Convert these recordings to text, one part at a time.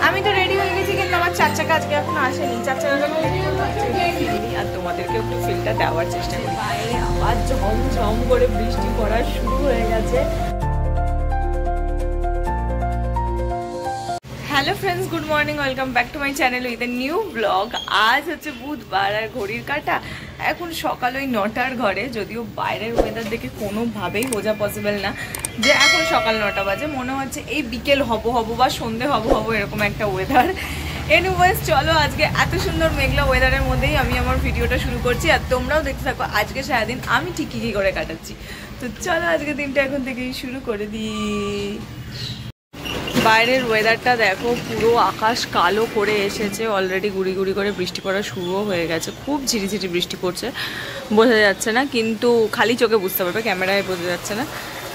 আমি তো রেডি হয়ে গেছি, কিন্তু আমার 4 চাকা আজকে এখন আসেনি। 4 চাকা আর তোমাদেরকে একটু ফিলটা দেওয়ার চেষ্টা করি। বাইরে আবার ঝমঝম করে বৃষ্টি পড়া শুরু হয়ে গেছে। Hello friends, good morning, welcome back to my channel with a new blog. আজ হচ্ছে বুধবার আর ঘড়ির কাঁটা এখন সকাল ওই 9টার ঘরে। যদিও বাইরের ওয়েদার দেখে কোনোভাবেই বোঝা পসিবল না যে এখন সকাল 9টা বাজে। মনে হচ্ছে এই বিকেল হব বা সন্ধে হব এরকম একটা ওয়েদার। এনিওয়েজ চলো, আজকে এত সুন্দর মেঘলা ওয়েদারের মধ্যেই আমি আমার ভিডিওটা শুরু করছি, আর তোমরাও দেখতে থাকো আজকে সারাদিন আমি ঠিক কী করে কাটাচ্ছি। তো চলো আজকে দিনটা এখন থেকেই শুরু করে দিই। বাইরের ওয়েদারটা দেখো, পুরো আকাশ কালো করে এসেছে। অলরেডি গুড়ি গুড়ি করে বৃষ্টি পড়া শুরুও হয়ে গেছে। খুব ঝিরিঝিরি বৃষ্টি পড়ছে, বোঝা যাচ্ছে না, কিন্তু খালি চোখে বুঝতে পারবে, ক্যামেরায় বোঝা যাচ্ছে না।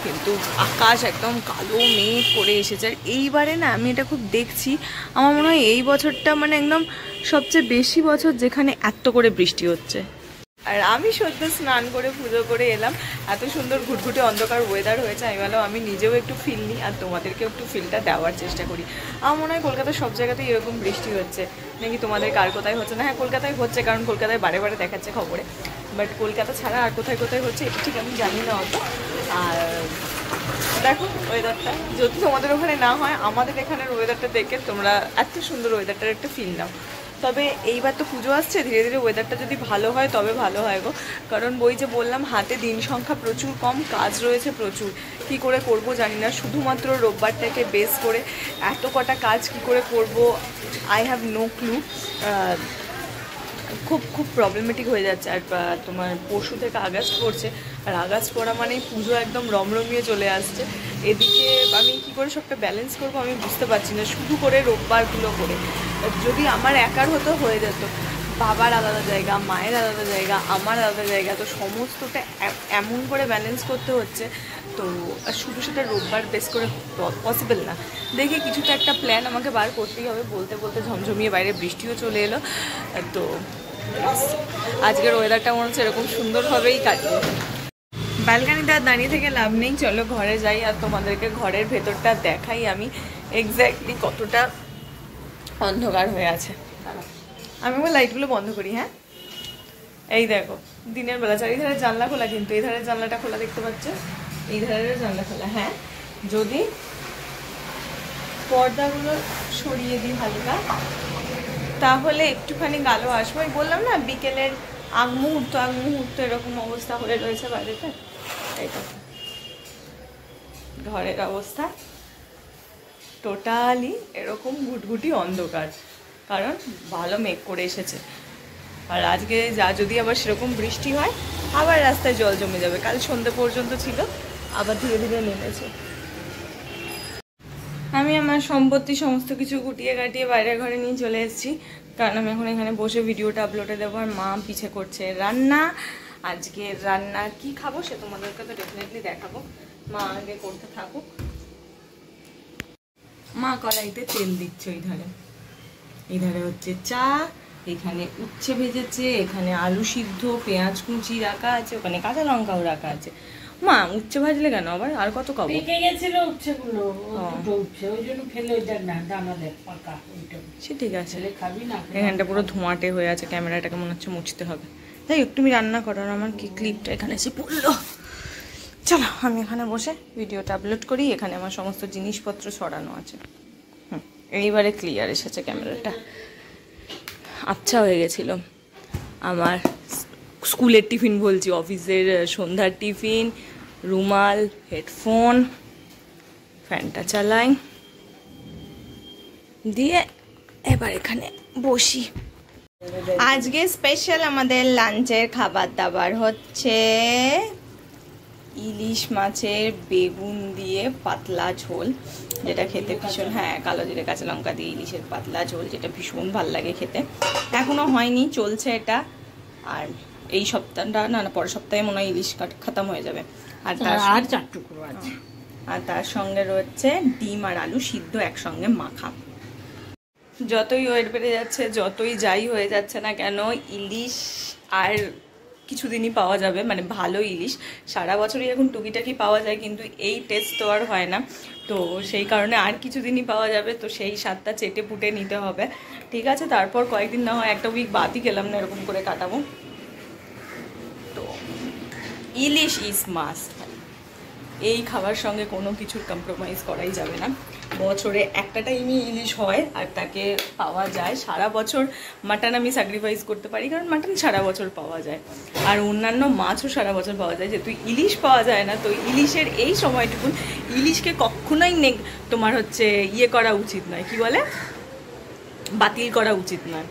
কিন্তু আকাশ একদম কালো মেঘ করে এসেছে। আর এইবারে না আমি এটা খুব দেখছি, আমার মনে হয় এই বছরটা মানে একদম সবচেয়ে বেশি বছর যেখানে এত করে বৃষ্টি হচ্ছে। আর আমি সদ্য স্নান করে পুজো করে এলাম, এত সুন্দর ঘুটঘুটে অন্ধকার ওয়েদার হয়েছে। আমি ভালো আমি নিজেও একটু ফিল নিই আর তোমাদেরকেও একটু ফিলটা দেওয়ার চেষ্টা করি। আমার মনে হয় কলকাতার সব জায়গাতেই এরকম বৃষ্টি হচ্ছে, নাকি তোমাদের কার কোথায় হচ্ছে না? হ্যাঁ, কলকাতায় হচ্ছে, কারণ কলকাতায় বারে বারে দেখাচ্ছে খবরে। বাট কলকাতা ছাড়া আর কোথায় কোথায় হচ্ছে এটা ঠিক আমি জানি না অত। আর দেখো ওয়েদারটা, যদি তোমাদের ওখানে না হয়, আমাদের এখানের ওয়েদারটা দেখে তোমরা এত সুন্দর ওয়েদারটার একটা ফিল নাও। তবে এইবার তো পুজো আসছে, ধীরে ধীরে ওয়েদারটা যদি ভালো হয় তবে ভালো হয় গো। কারণ বই যে বললাম, হাতে দিন সংখ্যা প্রচুর কম, কাজ রয়েছে প্রচুর। কি করে করব জানি না, শুধুমাত্র রোববারটাকে বেস করে এত কটা কাজ কি করে করব, আই হ্যাভ নো ক্লু। খুব খুব প্রবলেমেটিক হয়ে যাচ্ছে। আর তোমার পরশু থেকে আগস্ট পড়ছে, আর আগস্ট পড়া মানেই পুজো একদম রমরমিয়ে চলে আসছে। এদিকে আমি কি করে সবটা ব্যালেন্স করবো আমি বুঝতে পারছি না, শুধু করে রোববারগুলো করে। যদি আমার একার হতো হয়ে যেত, বাবার আলাদা জায়গা, মায়ের আলাদা জায়গা, আমার আলাদা জায়গা, তো সমস্তটা এমন করে ব্যালেন্স করতে হচ্ছে। তো শুধু সেটা রোববার বেস করে পসিবল না। দেখি কিছুটা একটা প্ল্যান আমাকে বার করতেই হবে। বলতে বলতে ঝমঝমিয়ে বাইরে বৃষ্টিও চলে এলো। তো আজকের ওয়েদারটা মনে হচ্ছে এরকম সুন্দরভাবেই কাটবে। ব্যালকানিতে আর দাঁড়িয়ে থেকে লাভ নেই, চলো ঘরে যাই আর তোমাদেরকে ঘরের ভেতরটা দেখাই আমি এক্স্যাক্টলি কতটা অন্ধকার হয়ে আছে। আমি আমার লাইটগুলো বন্ধ করি। হ্যাঁ, এই দেখো দিনের বেলা চারিধারে জানলা খোলা, কিন্তু এই ধারের জানলাটা খোলা দেখতে পাচ্ছ, এই ধারের জানলা খোলা। হ্যাঁ, যদি পর্দাগুলো সরিয়ে দিই হালকা, তাহলে একটুখানি আলো আসবো। আমি বললাম না বিকেলের আগ মুহূর্ত এরকম অবস্থা হয়ে রয়েছে বাড়িতে। এইটা ঘরের অবস্থা টোটালি এরকম ঘুটঘুটি অন্ধকার, কারণ ভালো মেঘ করে এসেছে। আর আজকে যদি আবার সেরকম বৃষ্টি হয়, আবার রাস্তায় জল জমে যাবে। কাল সন্ধ্যে পর্যন্ত ছিল, আবার ধীরে ধীরে নেমেছে। আমি আমার সম্পত্তি সমস্ত কিছু গুটিয়ে গাটিয়ে বাইরের ঘরে নিয়ে চলে এসেছি, কারণ আমি এখন এখানে বসে ভিডিওটা আপলোডে দেবো। আর মা পিছে করছে রান্না। আজকে রান্না কি খাবো সে তোমাদেরকে তো ডেফিনেটলি দেখাবো, মা আগে করতে থাকুক। মা কড়াইতে তেল দিচ্ছে, এই ধারে হচ্ছে চা, এখানে উচ্ছে ভেজেছে, এখানে আলু সিদ্ধ, পেঁয়াজ কুচি রাখা আছে, ওখানে কাঁচা লঙ্কাও রাখা আছে। মা উচ্ছে ভাজলে কেন আবার? আর কত খাবো? পেকে গেছিল উচ্ছেগুলো, দুটো উচ্ছে, ওই জন্য ফেলে ওইটা না, দানা দেখ পাকা ওইটা। সে ঠিক আছে, খাবি না? এখানটা পুরো ধোঁয়াটে হয়ে আছে, ক্যামেরাটাকে মনে হচ্ছে মুছতে হবে। যাই হোক, তুমি রান্না করো, আর আমার কি ক্লিপটা এখানে এসে পড়লো। চলো আমি এখানে বসে ভিডিওটা আপলোড করি। এখানে আমার সমস্ত জিনিসপত্র ছড়ানো আছে। এইবারে ক্লিয়ার এসেছে ক্যামেরাটা। আচ্ছা হয়ে গেছিল আমার স্কুলের টিফিন, বলছি অফিসের সন্ধ্যার টিফিন, রুমাল, হেডফোন, ফ্যানটা চালাই দিয়ে এবার এখানে বসি। আজকে স্পেশাল আমাদের লাঞ্চের খাবার দাবার হচ্ছে ইলিশ মাছের বেগুন দিয়ে পাতলা ঝোল, যেটা খেতে ভীষণ, হ্যাঁ কালো জিরে কাঁচা লঙ্কা দিয়ে ইলিশের পাতলা ঝোল, যেটা ভীষণ ভাল লাগে খেতে। এখনও হয়নি, চলছে এটা। আর এই সপ্তাহটা না পরের সপ্তাহে মনে হয় ইলিশ খতম হয়ে যাবে। আর তার আর 4 টুকরো আছে। আর তার সঙ্গে রয়েছে ডিম আর আলু সিদ্ধ একসঙ্গে মাখা। যতই ওয়েট বেড়ে যাচ্ছে, যতই যাই হয়ে যাচ্ছে না কেন, ইলিশ আর কিছুদিনই পাওয়া যাবে, মানে ভালো ইলিশ। সারা বছরই এখন টুকিটাকি পাওয়া যায়, কিন্তু এই টেস্ট তো আর হয় না। তো সেই কারণে আর কিছুদিনই পাওয়া যাবে, তো সেই স্বাদটা চেটে পুটে নিতে হবে। ঠিক আছে, তারপর কয়েকদিন না হয় একটা উইক বাদই গেলাম না, এরকম করে কাটাবো। তো ইলিশ ইজ মাস্ট, এই খাবার সঙ্গে কোনো কিছুর কম্প্রোমাইজ করাই যাবে না। বছরে একটা টাইমই ইলিশ হয়, আর তাকে পাওয়া যায়। সারা বছর মাটন আমি স্যাক্রিফাইস করতে পারি, কারণ মাটন সারা বছর পাওয়া যায়, আর অন্যান্য মাছও সারা বছর পাওয়া যায়। যেহেতু ইলিশ পাওয়া যায় না, তো ইলিশের এই সময়টুকুন ইলিশকে কখনোই তোমার হচ্ছে ইয়ে করা উচিত নয়, কি বলে, বাতিল করা উচিত নয়।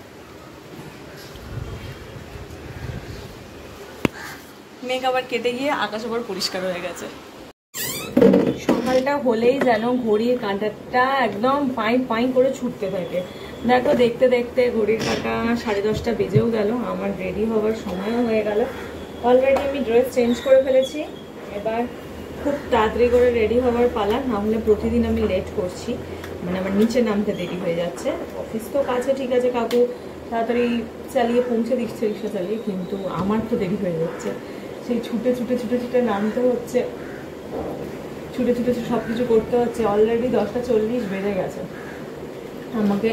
মেঘ আবার কেটে গিয়ে আকাশ আবার পরিষ্কার হয়ে গেছে। সকালটা হলেই যেন ঘড়ির কাঁটাটা একদম পাই পাই করে ছুটতে থাকে। দেখো দেখতে দেখতে ঘড়ির কাঁটা 10:30 বেজেও গেল, আমার রেডি হওয়ার সময়ও হয়ে গেল। অলরেডি আমি ড্রেস চেঞ্জ করে ফেলেছি, এবার খুব তাড়াতাড়ি করে রেডি হওয়ার পালা, না হলে প্রতিদিন আমি লেট করছি, মানে আমার নিচে নামতে দেরি হয়ে যাচ্ছে। অফিস তো কাছে, ঠিক আছে, কাকু তাড়াতাড়ি চালিয়ে পৌঁছে দিচ্ছে রিক্সা চালিয়ে, কিন্তু আমার তো দেরি হয়ে যাচ্ছে। সেই ছুটে ছুটে ছুটে ছুটে নামতে হচ্ছে, ছুটে ছুটে সব কিছু করতে হচ্ছে। অলরেডি 10:40 বেজে গেছে, আমাকে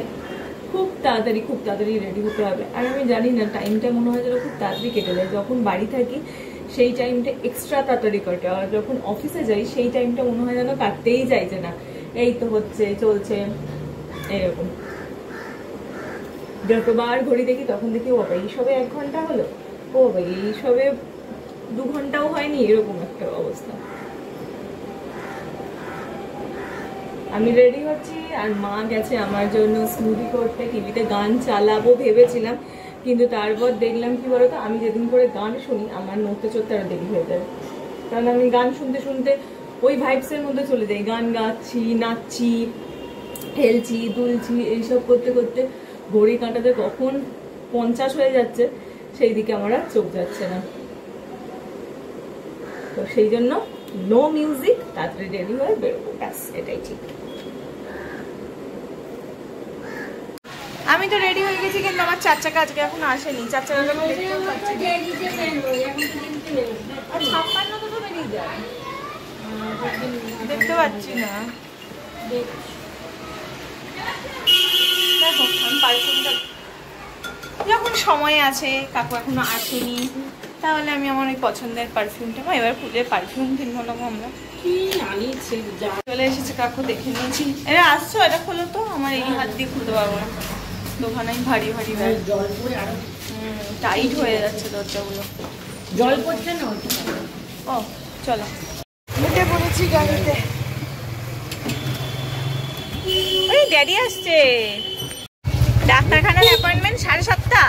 খুব তাড়াতাড়ি রেডি হতে হবে। আর আমি জানি না, টাইমটা মনে হয় যেন খুব তাড়াতাড়ি কেটে যায়। যখন বাড়ি থাকি সেই টাইমটা এক্সট্রা তাড়াতাড়ি কাটে, আর যখন অফিসে যাই সেই টাইমটা মনে হয় যেন কাটতেই চাইছে না, এই তো হচ্ছে চলছে এরকম। যতবার ঘড়ি দেখি তখন দেখি ও বাবা এইসবে 1 ঘন্টা হলো, ও বাবা এইসবে 2 ঘন্টাও হয়নি, এরকম একটা অবস্থা। আমি রেডি হচ্ছি, আর মা গেছে আমার জন্য স্মুদি করতে। টিভিতে গান চালাবো ভেবেছিলাম, কিন্তু তারপর দেখলাম কি বলতো, আমি যেদিন করে গান শুনি আমার নড়তে চড়তে আরো দেরি হয়ে যায়, কারণ আমি গান শুনতে শুনতে ওই ভাইবসের মধ্যে চলে যাই। গান গাচ্ছি, নাচছি, খেলছি, দুলছি, এইসব করতে করতে ঘড়ি কাঁটাতে কখন 50 হয়ে যাচ্ছে সেই দিকে আমার আর চোখ যাচ্ছে না। তো সেই জন্য নো মিউজিক, তাড়াতাড়ি রেডি হয়ে বেরোবো, ব্যাস এটাই ঠিক। আমি তো রেডি হয়ে গেছি, কিন্তু আমার 4 চাকা আজকে এখন আসেনি। 4 চাকা দেখতে পাচ্ছি না। দেখো আমি পারফিউমটা, যখন সময় আছে, কাকু এখনো আসেনি, তাহলে আমি আমার ওই পছন্দের পারফিউমটা, এবার খুলে পারফিউম কিনবো না আমরা। কি আনিছে যা চলে এসেছে কাকু, দেখে নিয়েছি। এরা আসছো, এটা খোলো তো, আমার এই হাত দিয়ে খুলতে পারবো না, দোকানে ভারী ভারী ব্যাগ, জল পড়ে আরো টাইট হয়ে যাচ্ছে দরজাগুলো। জল পড়ছে না। ও চলো, উঠে পড়েছি গাড়িতে। ওই ড্যাডি আসছে, ডাক্তারখানার অ্যাপয়েন্টমেন্ট 7:30।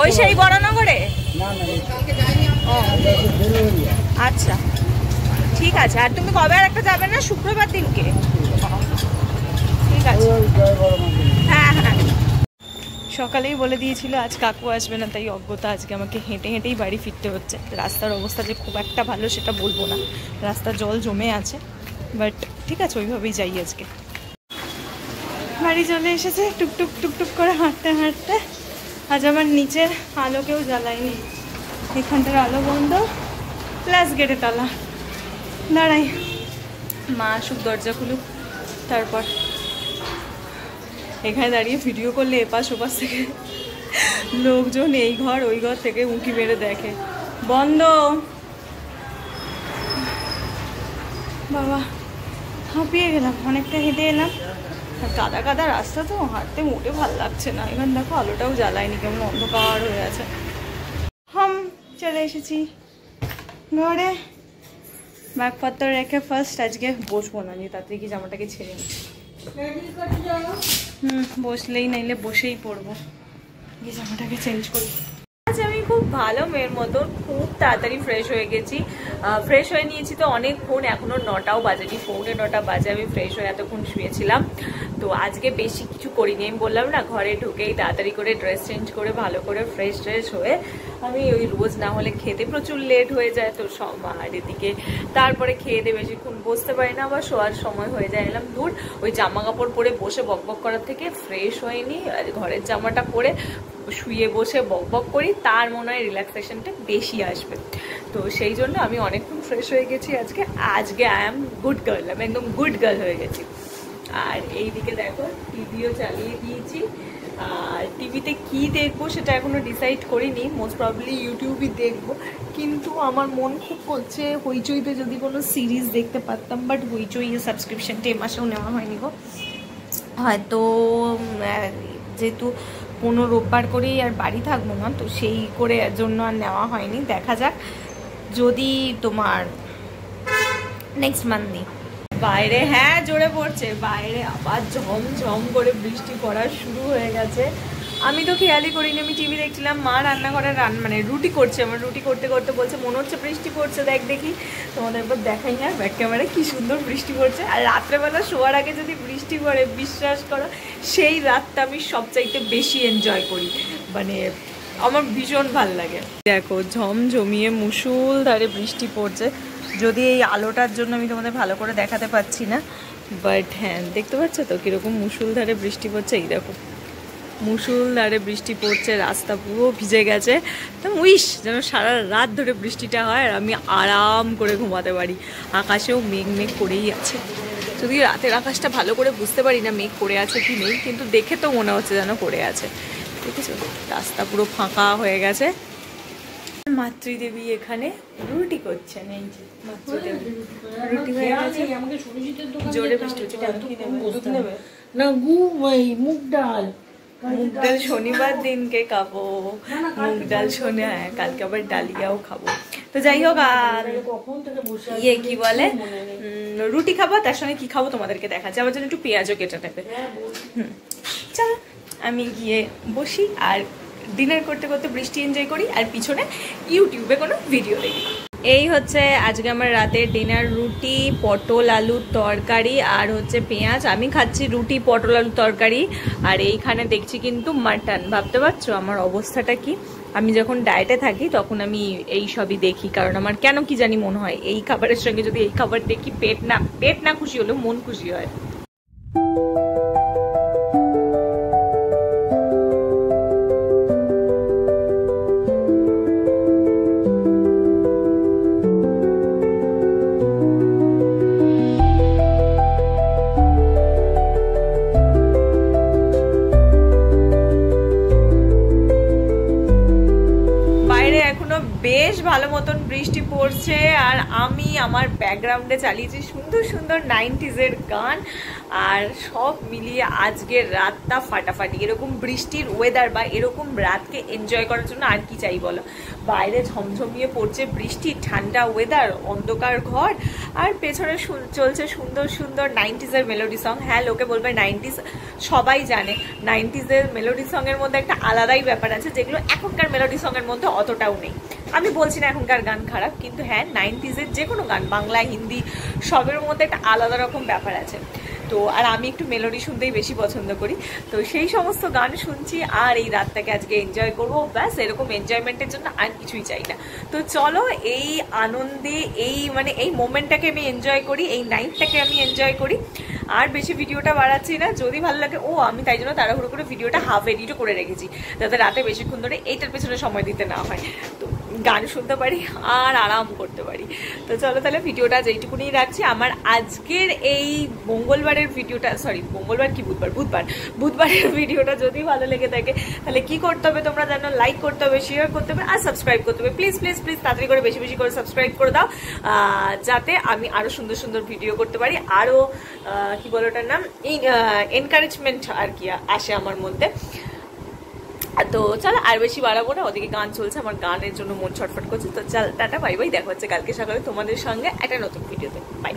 ওই সেই বড়নগরে? ও আচ্ছা ঠিক আছে। আর তুমি কবে আর একটা যাবে না? শুক্রবার দিনকে? ঠিক আছে, হ্যাঁ হ্যাঁ। সকালেই বলে দিয়েছিল আজ কাকু আসবে না, তাই অজ্ঞতা আজকে আমাকে হেঁটে হেঁটেই বাড়ি ফিরতে হচ্ছে। রাস্তার অবস্থা যে খুব একটা ভালো সেটা বলবো না, রাস্তার জল জমে আছে, বাট ঠিক আছে, ওইভাবেই যাই আজকে। বাড়ি চলে এসেছে টুকটুক টুকটুক করে হাঁটতে হাঁটতে। আজ আমার নিচের আলো কেউ জ্বালায়নি, এখানটার আলো বন্ধ, প্লাস গেটে তালা। দাঁড়াই, মা আসুক, দরজা খুলুক, তারপর। এখানে দাঁড়িয়ে ভিডিও করলে এপাশ ওপাশ থেকে লোকজন এই ঘর ওই ঘর থেকে উঁকি মেরে দেখে। বন্ধ। বাবা হাঁপিয়ে গেলাম, অনেকটা হেঁটে এলাম, আর কাদা কাদা রাস্তা তো, হাঁটতে মোটে ভালো লাগছে না। এখানে দেখো আলোটাও জ্বালায়নি, কেমন অন্ধকার হয়ে আছে। চলে এসেছি ঘরে, ব্যাগপত্র রেখে ফার্স্ট আজকে বসবো না, যে তাড়াতাড়ি কি জামাটাকে ছেড়ে নিই। বসলেই নাইলে বসেই পড়বো, গিয়ে জামাটাকে চেঞ্জ করি। আজ আমি খুব ভালো মেয়ের মতো খুব তাড়াতাড়ি ফ্রেশ হয়ে গেছি। ফ্রেশ হয়ে নিয়েছি তো অনেকক্ষণ, এখনো 9টাও বাজেনি, 9:45 বাজে আমি ফ্রেশ হয়ে এতক্ষণ শুয়েছিলাম। তো আজকে বেশি কিছু করিনি, আমি বললাম না, ঘরে ঢুকেই তাড়াতাড়ি করে ড্রেস চেঞ্জ করে ভালো করে ফ্রেশ ট্রেশ হয়ে আমি ওই রোজ না হলে খেতে প্রচুর লেট হয়ে যায়, তো আর এদিকে তারপরে খেয়ে দিয়ে বেশিক্ষণ বসতে পারি না, আবার শোয়ার সময় হয়ে যায়। এলাম দূর ওই জামা কাপড় পরে বসে বকবক করার থেকে ফ্রেশ হয়নি, আর ঘরের জামাটা পরে শুয়ে বসে বকবক করি, তার মনে হয় রিল্যাক্সেশনটা বেশি আসবে। তো সেই জন্য আমি অনেকক্ষণ ফ্রেশ হয়ে গেছি আজকে আই অ্যাম গুড গার্ল, আমি একদম গুড গার্ল হয়ে গেছি। আর এইদিকে দেখো টিভিও চালিয়ে দিয়েছি, আর টিভিতে কি দেখবো সেটা এখনো ডিসাইড করিনি, মোস্ট প্রবাবলি ইউটিউবই দেখবো। কিন্তু আমার মন খুব করছে হইচইতে যদি কোনো সিরিজ দেখতে পারতাম, বাট হইচই সাবস্ক্রিপশনটা এ মাসেও নেওয়া হয়নি গো। হয়তো যেহেতু 15 রোববার করেই আর বাড়ি থাকবো না, তো সেই করে জন্য আর নেওয়া হয়নি। দেখা যাক যদি তোমার নেক্সট মান্থই। বাইরে হ্যাঁ জোরে পড়ছে, বাইরে আবার ঝমঝম করে বৃষ্টি পড়া শুরু হয়ে গেছে। আমি তো খেয়ালই করিনি, আমি টিভি দেখছিলাম, মা রান্নাঘরে মানে রুটি করছে, আমার রুটি করতে করতে বলছে মনে হচ্ছে বৃষ্টি পড়ছে, দেখ দেখি। তোমাদের একবার দেখাই না ব্যাক ক্যামেরায় কি সুন্দর বৃষ্টি পড়ছে। আর রাত্রেবেলা শোয়ার আগে যদি বৃষ্টি পড়ে, বিশ্বাস করো সেই রাতটা আমি সবচাইতে বেশি এনজয় করি, মানে আমার ভীষণ ভাল লাগে। দেখো ঝমঝমিয়ে মুষলধারে বৃষ্টি পড়ছে, যদি এই আলোটার জন্য আমি তোমাদের ভালো করে দেখাতে পাচ্ছি না, বাট হ্যাঁ দেখতে পাচ্ছ তো কীরকম মুষলধারে বৃষ্টি পড়ছে। এই দেখো মুষলধারে বৃষ্টি পড়ছে, রাস্তা পুরো ভিজে গেছে। তো উইশ যেন সারা রাত ধরে বৃষ্টিটা হয় আর আমি আরাম করে ঘুমাতে পারি। আকাশেও মেঘ মেঘ করেই আছে, যদি রাতের আকাশটা ভালো করে বুঝতে পারি না মেঘ করে আছে কি নেই, কিন্তু দেখে তো মনে হচ্ছে যেন করে আছে। দেখেছো রাস্তা পুরো ফাঁকা হয়ে গেছে। মাতৃদেবী এখানে রুটি করছেন, এই যে মাতৃদেবী রুটি হয়ে গেছে। জোরে বৃষ্টি হচ্ছে, না মুগ ডাল শনিবার দিনকে খাবো, মুগ ডাল শোনে, হ্যাঁ কালকে আবার ডালিয়াও খাবো। তো যাই হোক, আর ইয়ে কি বলে রুটি খাবো, তার সঙ্গে কি খাবো তোমাদেরকে দেখাচ্ছি। আমার জন্য একটু পেঁয়াজও কেটে নেবে। চলো আমি গিয়ে বসি আর ডিনার করতে করতে বৃষ্টি এনজয় করি, আর পিছনে ইউটিউবে কোনো ভিডিও দেখি। এই হচ্ছে আজকে আমার রাতের ডিনার, রুটি পটল আলুর তরকারি আর হচ্ছে পেঁয়াজ। আমি খাচ্ছি রুটি পটল আলুর তরকারি, আর এইখানে দেখছি কিন্তু মাটন। ভাবতে পারছো আমার অবস্থাটা কি? আমি যখন ডায়েটে থাকি তখন আমি এই সবই দেখি, কারণ আমার কেন কি জানি মনে হয় এই খাবারের সঙ্গে যদি এই খাবার দেখি পেট না খুশি হলেও মন খুশি হয়। বেশ ভালো মতন বৃষ্টি পড়ছে, আর আমি আমার ব্যাকগ্রাউন্ডে চালিয়েছি সুন্দর সুন্দর 90s-এর গান, আর সব মিলিয়ে আজকের রাতটা ফাটাফাটি। এরকম বৃষ্টির ওয়েদার বা এরকম রাতকে এনজয় করার জন্য আর কি চাই বলো? বাইরে ঝমঝমিয়ে পড়ছে বৃষ্টি, ঠান্ডা ওয়েদার, অন্ধকার ঘর, আর পেছনে চলছে সুন্দর সুন্দর 90s-এর মেলোডি সং। হ্যাঁ লোকে বলবে 90s, সবাই জানে 90s-এর মেলোডি সঙের মধ্যে একটা আলাদাই ব্যাপার আছে, যেগুলো এখনকার মেলোডি সঙের মধ্যে অতটাও নেই। আমি বলছি না এখনকার গান খারাপ, কিন্তু হ্যাঁ 90s-এর যে কোনো গান, বাংলা হিন্দি সবের মধ্যে একটা আলাদা রকম ব্যাপার আছে। তো আর আমি একটু মেলোডি শুনতেই বেশি পছন্দ করি, তো সেই সমস্ত গান শুনছি আর এই রাতটাকে আজকে এনজয় করবো, ব্যাস। এরকম এনজয়মেন্টের জন্য আর কিছুই চাই না। তো চলো এই আনন্দে এই মোমেন্টটাকে আমি এনজয় করি, এই নাইটটাকে আমি এনজয় করি। আর বেশি ভিডিওটা বাড়াচ্ছি না, যদি ভালো লাগে আমি তাই জন্য তাড়াহুড়ো করে ভিডিওটা হাফ এডিটও করে রেখেছি, যাতে রাতে বেশিক্ষণ ধরে এইটার পেছনে সময় দিতে না হয়, তো গান শুনতে পারি আর আরাম করতে পারি। তো চলো তাহলে ভিডিওটা যেইটুকুনি রাখছি। আমার আজকের এই মঙ্গলবারের ভিডিওটা, মঙ্গলবার কি বুধবারের ভিডিওটা যদি ভালো লেগে থাকে তাহলে কি করতে হবে তোমরা জানো, লাইক করতে হবে, শেয়ার করতে হবে, আর সাবস্ক্রাইব করতে হবে। প্লিজ প্লিজ প্লিজ তাড়াতাড়ি করে বেশি বেশি করে সাবস্ক্রাইব করে দাও, যাতে আমি আরো সুন্দর সুন্দর ভিডিও করতে পারি, আরো কি বলে ওটার নাম, এনকারেজমেন্ট আর কি আসে আমার মধ্যে। তো চলো আর বেশি বাড়াবো না, ওদিকে গান চলছে, আমার গানের জন্য মন ছটফট করছে। তো চল টাটা, বাই বাই, দেখা হচ্ছে কালকে সকালে তোমাদের সঙ্গে একটা নতুন ভিডিওতে। বাই।